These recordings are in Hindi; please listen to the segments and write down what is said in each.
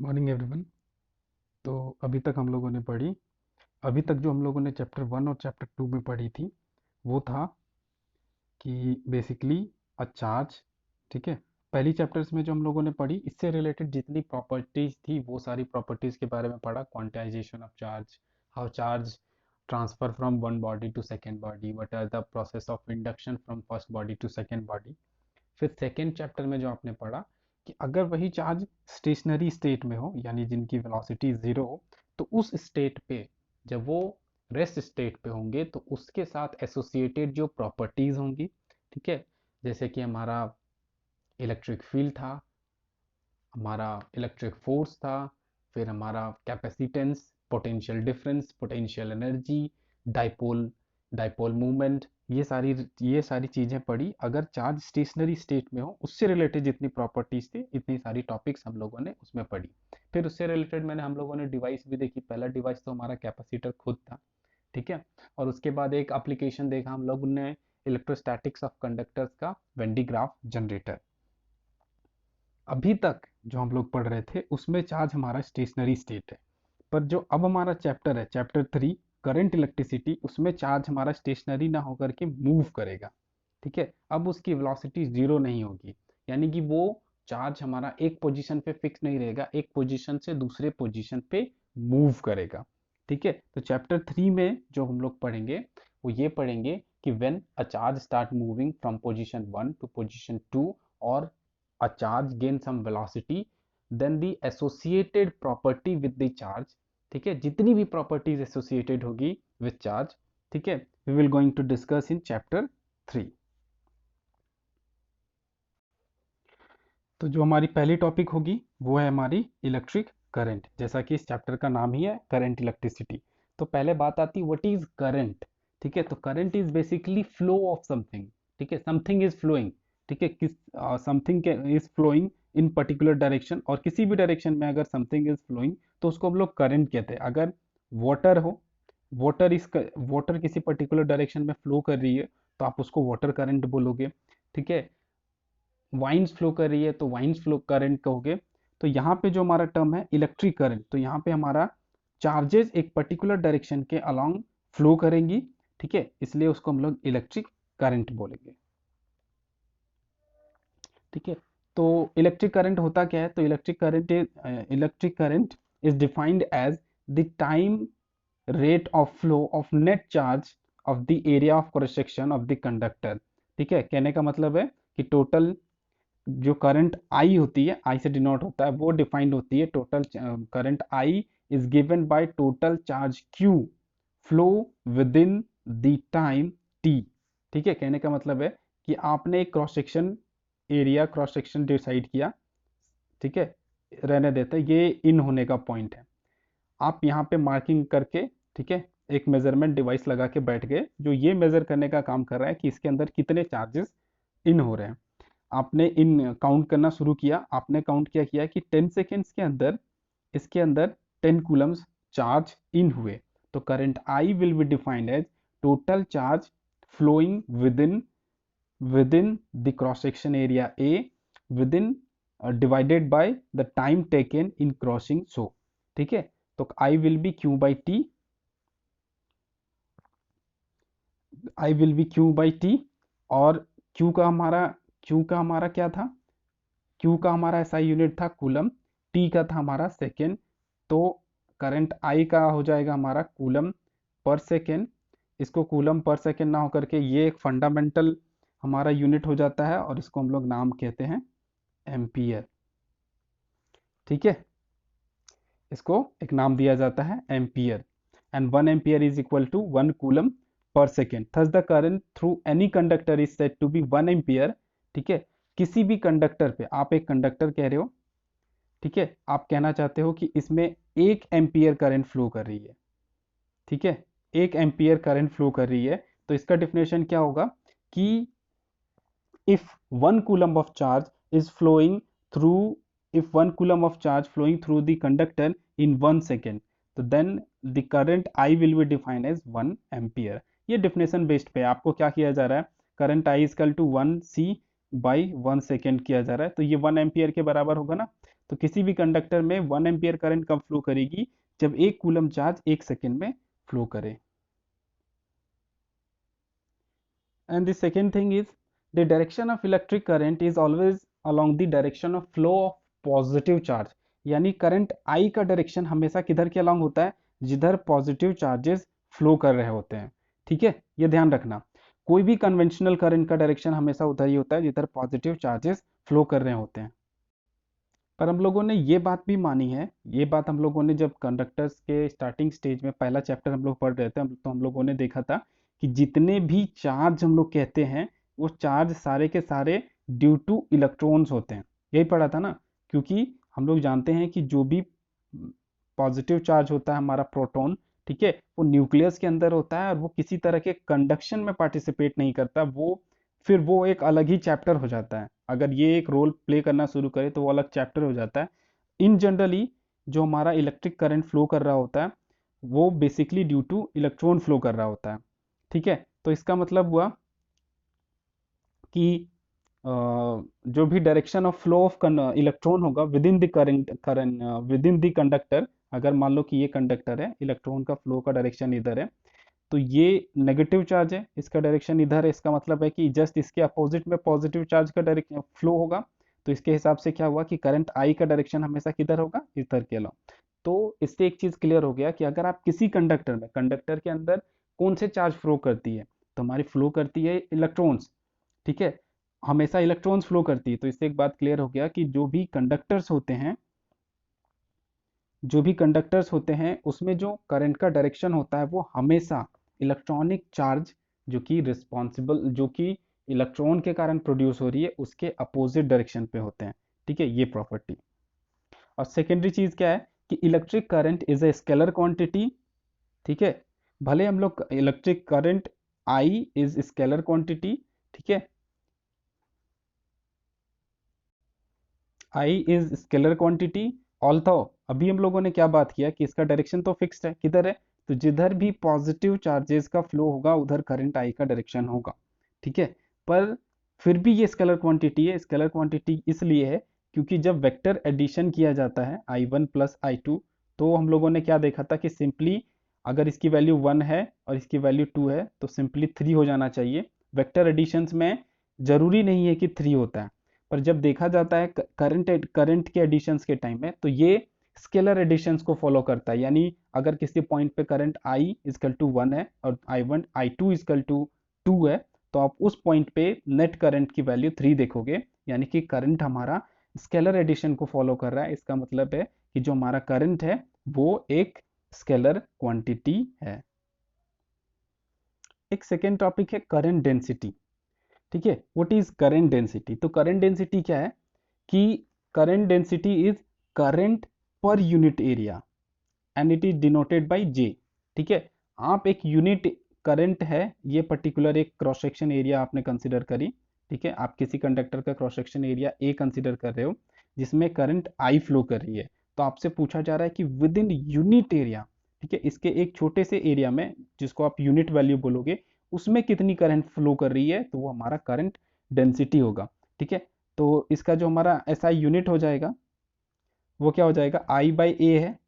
Morning everyone. तो अभी तक हम लोगों ने पढ़ी अभी तक जो हम लोगों ने चैप्टर 1 और चैप्टर 2 में पढ़ी थी वो था कि बेसिकली अ चार्ज। ठीक है। पहली चैप्टर्स में जो हम लोगों ने पढ़ी इससे रिलेटेड जितनी प्रॉपर्टीज थी वो सारी प्रॉपर्टीज के बारे में पढ़ा। Quantization of charge, how charge transfer from one body to second body, what are the process of induction from first body to second body. फिर सेकेंड चैप्टर में जो आपने पढ़ा कि अगर वही चार्ज स्टेशनरी स्टेट में हो यानी जिनकी वेलोसिटी ज़ीरो हो तो उस स्टेट पे जब वो रेस्ट स्टेट पे होंगे तो उसके साथ एसोसिएटेड जो प्रॉपर्टीज़ होंगी, ठीक है, जैसे कि हमारा इलेक्ट्रिक फील्ड था, हमारा इलेक्ट्रिक फोर्स था, फिर हमारा capacitance, potential difference, potential energy, dipole dipole movement, ये सारी चीज़ें पढ़ी। अगर चार्ज स्टेशनरी स्टेट में हो उससे रिलेटेड जितनी प्रॉपर्टीज थी इतनी सारी टॉपिक्स हम लोगों ने उसमें पढ़ी। फिर उससे रिलेटेड हम लोगों ने डिवाइस भी देखी। पहला डिवाइस तो हमारा कैपेसिटर खुद था, ठीक है। और उसके बाद एक एप्लीकेशन देखा हम लोगों ने, इलेक्ट्रोस्टैटिक्स ऑफ कंडक्टर्स का वेन डी ग्राफ जनरेटर। अभी तक जो हम लोग पढ़ रहे थे उसमें चार्ज हमारा स्टेशनरी स्टेट है, पर जो अब हमारा चैप्टर है चैप्टर 3 करंट इलेक्ट्रिसिटी, उसमें चार्ज हमारा स्टेशनरी ना होकर के मूव करेगा। ठीक है। अब उसकी वेलोसिटी जीरो नहीं होगी, यानी कि वो चार्ज हमारा एक पोजीशन पे फिक्स नहीं रहेगा, एक पोजीशन से दूसरे पोजीशन पे मूव करेगा। ठीक है। तो चैप्टर 3 में जो हम लोग पढ़ेंगे वो ये पढ़ेंगे कि when a charge start moving from position 1 to position 2 और a charge gain some velocity, then the associated property with the charge, ठीक है, जितनी भी प्रॉपर्टीज एसोसिएटेड होगी विथ चार्ज, ठीक है, we will going to discuss in chapter 3। तो जो हमारी पहली टॉपिक होगी वो है हमारी इलेक्ट्रिक करंट, जैसा कि इस चैप्टर का नाम ही है करंट इलेक्ट्रिसिटी। तो पहले बात आती है व्हाट इज करंट। ठीक है। तो current is basically flow of something. ठीक है। Something is flowing. ठीक है। Something is flowing in particular direction, और किसी भी डायरेक्शन में अगर समथिंग इज फ्लोइंग तो उसको हम लोग करंट कहते हैं। अगर वाटर हो, वाटर किसी पर्टिकुलर डायरेक्शन में फ्लो कर रही है तो आप उसको वाटर करंट बोलोगे। ठीक है। वाइन्स फ्लो कर रही है तो वाइन्स फ्लो करंट कहोगे। तो यहाँ पे जो हमारा टर्म है इलेक्ट्रिक करंट, तो यहाँ पे हमारा चार्जेस एक पर्टिकुलर डायरेक्शन के अलोंग फ्लो करेंगी। ठीक है। इसलिए उसको हम लोग इलेक्ट्रिक करंट बोलेंगे। ठीक है। तो इलेक्ट्रिक करंट होता क्या है? तो electric current is defined as the time rate of flow of net charge of the area of cross section of the conductor. ठीक है। कहने का मतलब है कि टोटल जो करंट आई होती है, आई से डिनोट होता है, वो डिफाइंड होती है total current I is given by total charge Q flow with in the time T. ठीक है। कहने का मतलब है कि आपने एक क्रॉस सेक्शन डिसाइड किया, ठीक है, रहने देते हैं, ये इन होने का पॉइंट है। आप यहाँ पे मार्किंग करके, ठीक है, एक मेजरमेंट डिवाइस लगा के बैठ गए जो ये मेजर करने का काम कर रहा है कि इसके अंदर कितने चार्जेस इन हो रहे हैं। आपने इन काउंट करना शुरू किया, आपने काउंट किया कि 10 सेकेंड्स के अंदर इसके अंदर 10 कूलम्स चार्ज इन हुए। तो current I will be defined as total charge flowing within the cross section area A within divided by the time taken in crossing so. ठीक है। तो I will be Q by T, I will be Q by T, और क्यू का हमारा क्या था? क्यू का हमारा ऐसा यूनिट था कूलम, टी का था हमारा सेकेंड। तो करंट आई का हो जाएगा हमारा कूलम पर सेकेंड। इसको कूलम पर सेकेंड ना होकर के ये एक फंडामेंटल हमारा यूनिट हो जाता है और इसको हम लोग नाम कहते हैं एम्पियर। ठीक है। इसको एक नाम दिया जाता है ampere. And 1 ampere is equal to 1 coulomb per second. Thus the current through any conductor is said to be 1 ampere. ठीक है। किसी भी कंडक्टर पे, आप एक कंडक्टर कह रहे हो, ठीक है, आप कहना चाहते हो कि इसमें 1 एम्पियर करंट फ्लो कर रही है। ठीक है। 1 एम्पियर करंट फ्लो कर रही है, तो इसका डिफिनेशन क्या होगा कि if 1 coulomb of charge is flowing through if 1 coulomb of charge flowing through the conductor in 1 second, तो then the current I will be defined as 1 ampere। ये definition based पे आपको क्या किया जा रहा है? Current I equal to 1 C by 1 second किया जा रहा है, तो ये 1 एम्पियर के बराबर होगा ना। तो किसी भी कंडक्टर में 1 एम्पियर करंट कब फ्लो करेगी, जब 1 कूलम चार्ज 1 सेकेंड में फ्लो करे। And the second thing is the direction of electric current is always along the direction of flow of positive charge। यानी करंट I का डायरेक्शन हमेशा किधर के अलॉन्ग होता है, जिधर पॉजिटिव चार्जेस फ्लो कर रहे होते हैं। ठीक है, ये ध्यान रखना, कोई भी कन्वेंशनल करंट का डायरेक्शन हमेशा उधर ही होता है जिधर पॉजिटिव चार्जेस फ्लो कर रहे होते हैं। पर हम लोगों ने ये बात भी मानी है, ये बात हम लोगों ने जब कंडक्टर्स के स्टार्टिंग स्टेज में पहला चैप्टर हम लोग पढ़ रहे थे, तो हम लोगों ने देखा था कि जितने भी चार्ज हम लोग कहते हैं वो चार्ज सारे के सारे ड्यू टू इलेक्ट्रॉन्स होते हैं। यही पढ़ा था ना, क्योंकि हम लोग जानते हैं कि जो भी पॉजिटिव चार्ज होता है हमारा प्रोटॉन, ठीक है, वो न्यूक्लियस के अंदर होता है और वो किसी तरह के कंडक्शन में पार्टिसिपेट नहीं करता, वो फिर वो एक अलग ही चैप्टर हो जाता है। अगर ये एक रोल प्ले करना शुरू करे तो वो अलग चैप्टर हो जाता है। इन जनरली जो हमारा इलेक्ट्रिक करंट फ्लो कर रहा होता है वो basically due two electron flow कर रहा होता है। ठीक है, तो इसका मतलब हुआ कि जो भी direction of flow of electron होगा within the current within the conductor, अगर मान लो कि ये कंडक्टर है, इलेक्ट्रॉन का फ्लो का डायरेक्शन इधर है, तो ये नेगेटिव चार्ज है, इसका डायरेक्शन इधर है, इसका मतलब है कि जस्ट इसके अपोजिट में पॉजिटिव चार्ज का डायरेक्शन फ्लो होगा। तो इसके हिसाब से क्या हुआ कि करंट आई का डायरेक्शन हमेशा किधर होगा, इधर के अलावा। तो इससे एक चीज क्लियर हो गया कि अगर आप किसी कंडक्टर में, कंडक्टर के अंदर कौन से चार्ज फ्लो करती है, तो हमारी फ्लो करती है इलेक्ट्रॉन्स। ठीक है, हमेशा इलेक्ट्रॉन्स फ्लो करती है। तो इससे एक बात क्लियर हो गया कि जो भी कंडक्टर्स होते हैं उसमें जो करंट का डायरेक्शन होता है वो हमेशा इलेक्ट्रॉनिक चार्ज जो कि इलेक्ट्रॉन के कारण प्रोड्यूस हो रही है उसके अपोजिट डायरेक्शन पे होते हैं। ठीक है, ये प्रॉपर्टी। और सेकेंडरी चीज क्या है कि electric current is a scalar quantity. ठीक है, भले हम लोग electric current I is scalar quantity, ठीक है, I is scalar quantity, although अभी हम लोगों ने क्या बात किया कि इसका डायरेक्शन तो फिक्स्ड है, किधर है, तो जिधर भी पॉजिटिव चार्जेस का फ्लो होगा उधर करंट आई का डायरेक्शन होगा। ठीक है, पर फिर भी ये स्केलर क्वांटिटी है। स्केलर क्वांटिटी इसलिए है क्योंकि जब वेक्टर एडिशन किया जाता है I1 प्लस I2, तो हम लोगों ने क्या देखा था कि सिंपली अगर इसकी वैल्यू 1 है और इसकी वैल्यू 2 है तो सिंपली 3 हो जाना चाहिए। वेक्टर एडिशंस में जरूरी नहीं है कि 3 होता है, पर जब देखा जाता है करंट के एडिशंस के टाइम में तो ये स्केलर एडिशंस को फॉलो करता है। यानी अगर किसी पॉइंट पे करंट आई इजकल टू 1 है और I2 इजकल टू 2 है, तो आप उस पॉइंट पे नेट करंट की वैल्यू 3 देखोगे, यानी कि करंट हमारा स्केलर एडिशन को फॉलो कर रहा है। इसका मतलब है कि जो हमारा करंट है वो एक स्केलर क्वांटिटी है। एक सेकेंड टॉपिक है करंट डेंसिटी। ठीक है, व्हाट इज करंट डेंसिटी? तो करंट डेंसिटी क्या है कि current density is current per unit area and it is denoted by J. ठीक है, आप एक यूनिट करंट है, ये पर्टिकुलर एक क्रॉस सेक्शन एरिया आपने कंसिडर करी। ठीक है, आप किसी कंडक्टर का क्रॉस सेक्शन एरिया ए कंसिडर कर रहे हो जिसमें करंट आई फ्लो कर रही है, तो आपसे पूछा जा रहा है कि विद इन यूनिट एरिया, ठीक है, इसके एक छोटे से एरिया में जिसको आप यूनिट वैल्यू बोलोगे उसमें कितनी करंट फ्लो कर रही है, तो वो हमारा करंट डेंसिटी होगा। ठीक है, तो इसका जो हमारा एसआई यूनिट हो जाएगा वो क्या हो जाएगा, आई बाई ए है।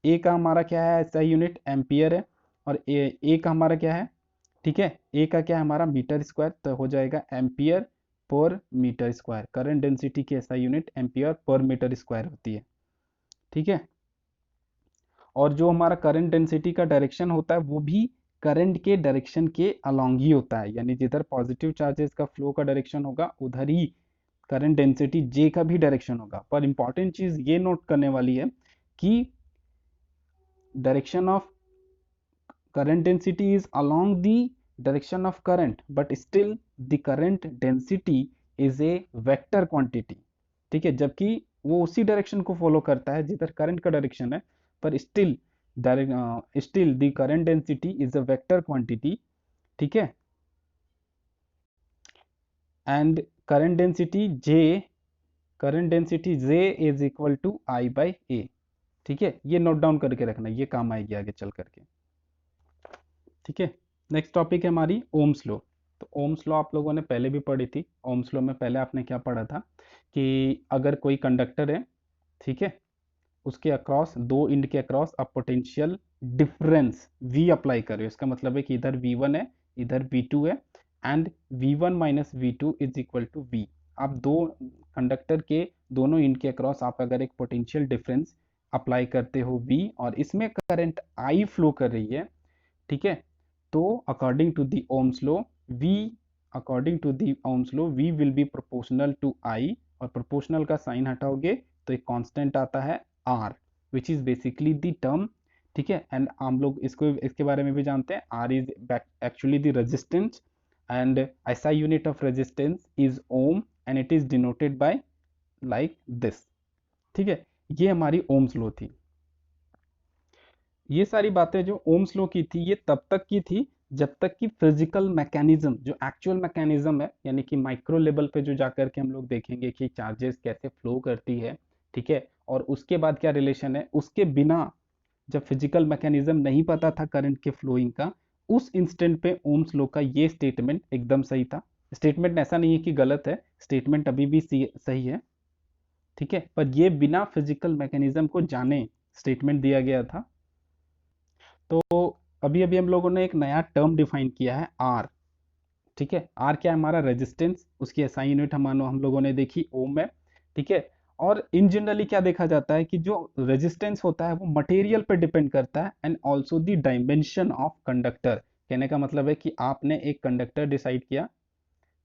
ए का हमारा क्या है, एसआई यूनिट एम्पियर है, और ए का हमारा क्या है, ठीक है, ए का क्या है हमारा मीटर स्क्वायर, तो हो जाएगा ampere per metre square. Current density की SI unit ampere per metre square होती है। ठीक है, और जो हमारा करंट डेंसिटी का डायरेक्शन होता है वो भी करंट के डायरेक्शन के अलोंग ही होता है। यानी जिधर पॉजिटिव चार्जेस का फ्लो का डायरेक्शन होगा उधर ही करंट डेंसिटी जे का भी डायरेक्शन होगा। पर इंपॉर्टेंट चीज ये नोट करने वाली है कि direction of current density is along the direction of current, but still the current density is a vector quantity। ठीक है, जबकि वो उसी डायरेक्शन को फॉलो करता है जिधर करंट का डायरेक्शन है, पर still the current density is a vector quantity. ठीक है, and current density J is equal to I by A. ठीक है, ये नोट डाउन करके रखना, ये काम आएगी आगे चल करके। ठीक है, नेक्स्ट टॉपिक है हमारी ओम्स लॉ। तो ओम्स लॉ आप लोगों ने पहले भी पढ़ी थी। ओम्स लॉ में पहले आपने क्या पढ़ा था कि अगर कोई कंडक्टर है, ठीक है, उसके अक्रॉस, दो इंड के अक्रॉस आप पोटेंशियल डिफरेंस V अप्लाई कर रहे हो। इसका मतलब है कि इधर V1 है, इधर V2 है, and V1 minus V2 is equal to V। आप दो कंडक्टर के दोनों इंड के अक्रॉस आप अगर एक पोटेंशियल डिफरेंस अप्लाई करते हो V, और इसमें करंट I फ्लो कर रही है, ठीक है, तो according to the Ohm's law V, according to the Ohm's law V will be proportional to I, और प्रोपोर्शनल का साइन हटाओगे तो एक कांस्टेंट आता है R, which is basically the term, ठीक है। एंड हम लोग इसको इसके बारे में भी जानते हैं, R is actually the resistance, and SI unit of resistance is ohm, and it is denoted by like this, ठीक है। ये हमारी ओम्स लॉ थी। ये सारी बातें जो ओम्स लॉ की थी ये तब तक की थी जब तक कि फिजिकल मैकेनिज्म, जो एक्चुअल मैकेनिज्म है, यानी कि माइक्रो लेवल पे जो जाकर के हम लोग देखेंगे कि चार्जेस कैसे फ्लो करती है, ठीक है, और उसके बाद क्या रिलेशन है, उसके बिना जब फिजिकल मैकेनिज्म नहीं पता था करंट के फ्लोइंग का, उस इंस्टेंट पे ओम्स लॉ का ये स्टेटमेंट एकदम सही था। स्टेटमेंट ऐसा नहीं है कि गलत है, स्टेटमेंट अभी भी सही है, ठीक है, पर ये बिना फिजिकल मैकेनिज्म को जाने स्टेटमेंट दिया गया था। तो अभी अभी हम लोगों ने एक नया टर्म डिफाइन किया है आर, ठीक है। आर क्या है, हमारा रेजिस्टेंस, उसकी एसआई यूनिट हम लोगों ने देखी ओम है, ठीक है। और इन जनरली क्या देखा जाता है कि जो रेजिस्टेंस होता है वो मटेरियल पे डिपेंड करता है, and also the dimension of conductor. कहने का मतलब है कि आपने एक कंडक्टर डिसाइड किया,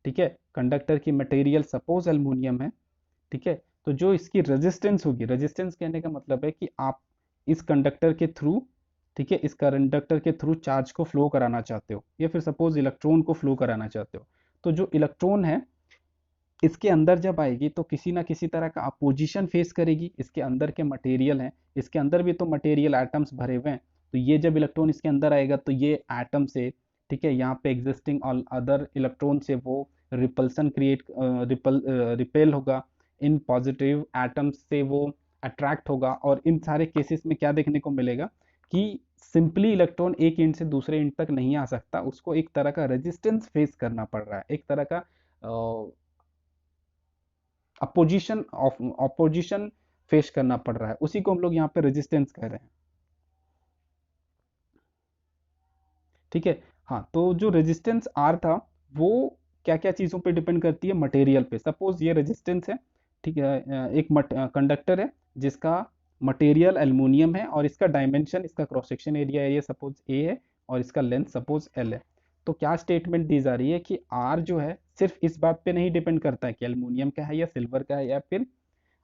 ठीक है, कंडक्टर की मटेरियल सपोज एल्युमिनियम है, ठीक है, तो जो इसकी रेजिस्टेंस होगी, रेजिस्टेंस कहने का मतलब है कि आप इस कंडक्टर के थ्रू, ठीक है, इस कंडक्टर के थ्रू चार्ज को फ्लो कराना चाहते हो, या फिर सपोज इलेक्ट्रॉन को फ्लो कराना चाहते हो, तो जो इलेक्ट्रॉन है इसके अंदर जब आएगी तो किसी ना किसी तरह का अपोजिशन फेस करेगी, इसके अंदर के मटेरियल है, इसके अंदर भी तो मटेरियल एटम्स भरे हुए हैं, तो ये जब इलेक्ट्रॉन इसके अंदर आएगा तो ये एटम से, ठीक है, यहाँ पे एग्जिस्टिंग ऑल अदर इलेक्ट्रॉन से वो रिपल्सन क्रिएट, रिपेल होगा, इन पॉजिटिव एटम्स से वो अट्रैक्ट होगा, और इन सारे केसेस में क्या देखने को मिलेगा कि सिंपली इलेक्ट्रॉन एक इंड से दूसरे इंड तक नहीं आ सकता, उसको एक तरह का रेजिस्टेंस फेस करना पड़ रहा है, एक तरह का अपोजिशन फेस करना पड़ रहा है, उसी को हम लोग यहाँ पे रेजिस्टेंस कह रहे हैं, ठीक है। हाँ, तो जो रेजिस्टेंस आर था वो क्या क्या चीज़ों पे डिपेंड करती है, मटेरियल पे। सपोज ये रेजिस्टेंस है, ठीक है, एक कंडक्टर है जिसका मटेरियल एल्युमिनियम है, और इसका डायमेंशन, इसका क्रॉस सेक्शन एरिया है, ये सपोज ए है, और इसका लेंथ सपोज एल है। तो क्या स्टेटमेंट दी जा रही है कि आर जो है सिर्फ इस बात पे नहीं डिपेंड करता है कि एल्युमिनियम का है या सिल्वर का है या फिर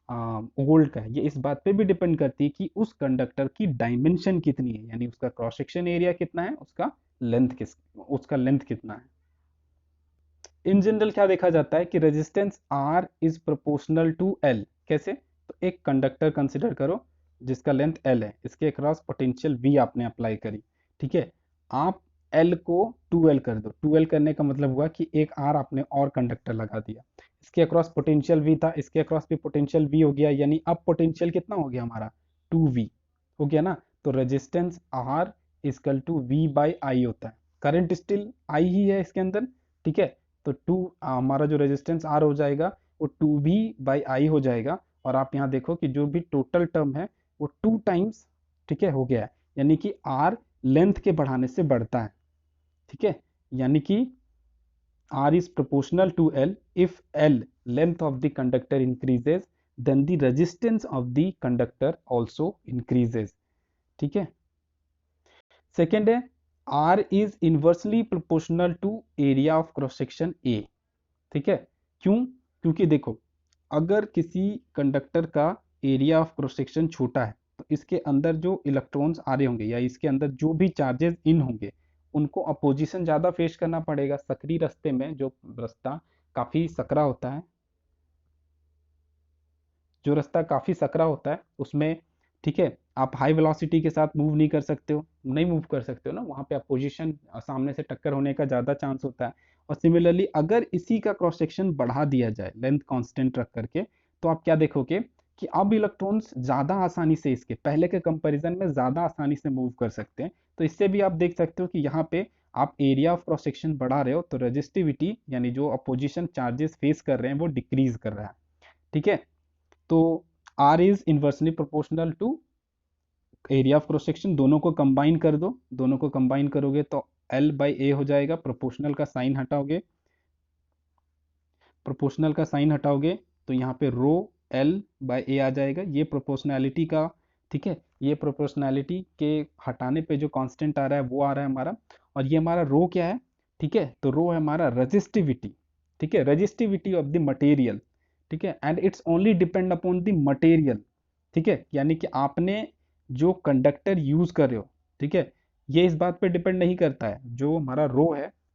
गोल्ड का है, ये इस बात पे भी डिपेंड करती है कि उस कंडक्टर की डायमेंशन कितनी है, यानी उसका क्रॉस सेक्शन एरिया कितना है, उसका लेंथ कितना है। इन जनरल क्या देखा जाता है कि resistance r is proportional to l. कैसे, तो एक कंडक्टर कंसिडर करो जिसका लेंथ एल है, इसके अक्रॉस पोटेंशियल वी आपने अप्लाई करी, ठीक है, आप एल को 2L कर दो। 2L करने का मतलब हुआ कि एक आर आपने और कंडक्टर लगा दिया, इसके अक्रॉस पोटेंशियल वी था, इसके अक्रॉस भी पोटेंशियल वी हो गया, यानी अब पोटेंशियल कितना हो गया हमारा, 2V हो गया ना। तो resistance r is equal to v by i होता है, करंट स्टिल आई ही है इसके अंदर, ठीक है, तो हमारा जो रेजिस्टेंस आर हो जाएगा वो 2V/I हो जाएगा, और आप यहाँ देखो कि जो भी टोटल टर्म है वो 2 टाइम्स, ठीक है, हो गया है, यानी कि आर लेंथ के बढ़ाने से बढ़ता है, ठीक है, यानी कि R is proportional to L. If L, length of the conductor increases, then the resistance of the conductor also increases. ठीक है। सेकेंड है R is inversely proportional to area of cross section A. ठीक है, क्यों, क्योंकि देखो अगर किसी कंडक्टर का एरिया ऑफ क्रॉस सेक्शन छोटा है तो इसके अंदर जो इलेक्ट्रॉन्स आ रहे होंगे या इसके अंदर जो भी चार्जेस इन होंगे उनको अपोजिशन ज़्यादा फेस करना पड़ेगा। सकरी रास्ते में जो रास्ता काफ़ी सकरा होता है, जो रास्ता काफ़ी सकरा होता है उसमें, ठीक है, आप हाई वेलोसिटी के साथ मूव नहीं कर सकते हो, नहीं मूव कर सकते हो ना, वहाँ पे अपोजिशन सामने से टक्कर होने का ज़्यादा चांस होता है। और सिमिलरली अगर इसी का क्रॉस सेक्शन बढ़ा दिया जाए लेंथ कांस्टेंट रख करके, तो आप क्या देखोगे कि अब इलेक्ट्रॉन्स ज़्यादा आसानी से, इसके पहले के कंपैरिजन में ज़्यादा आसानी से मूव कर सकते हैं। तो इससे भी आप देख सकते हो कि यहाँ पे आप एरिया ऑफ क्रॉस सेक्शन बढ़ा रहे हो तो रेजिस्टिविटी यानी जो अपोजिशन चार्जेस फेस कर रहे हैं वो डिक्रीज कर रहा है, ठीक है। तो r is inversely proportional to area of cross section, दोनों को कंबाइन कर दो, दोनों को कंबाइन करोगे तो एल बाई ए हो जाएगा, प्रोपोर्शनल का साइन हटाओगे, प्रोपोर्शनल का साइन हटाओगे तो यहाँ पे रो एल बाय ए आ जाएगा, ये प्रोपोर्शनैलिटी का, ठीक है, ये प्रोपोर्शनैलिटी के हटाने पे जो कांस्टेंट आ रहा है वो आ रहा है हमारा, और ये हमारा रो क्या है, ठीक है, तो रो है हमारा रेजिस्टिविटी, ठीक है, रेजिस्टिविटी ऑफ द मटेरियल, ठीक है, and it's only depend upon the material, ठीक है, यानी कि आपने जो कंडक्टर यूज कर रहे हो, ठीक है, ये इस बात पे डिपेंड नहीं करता है, जो हमारा रो है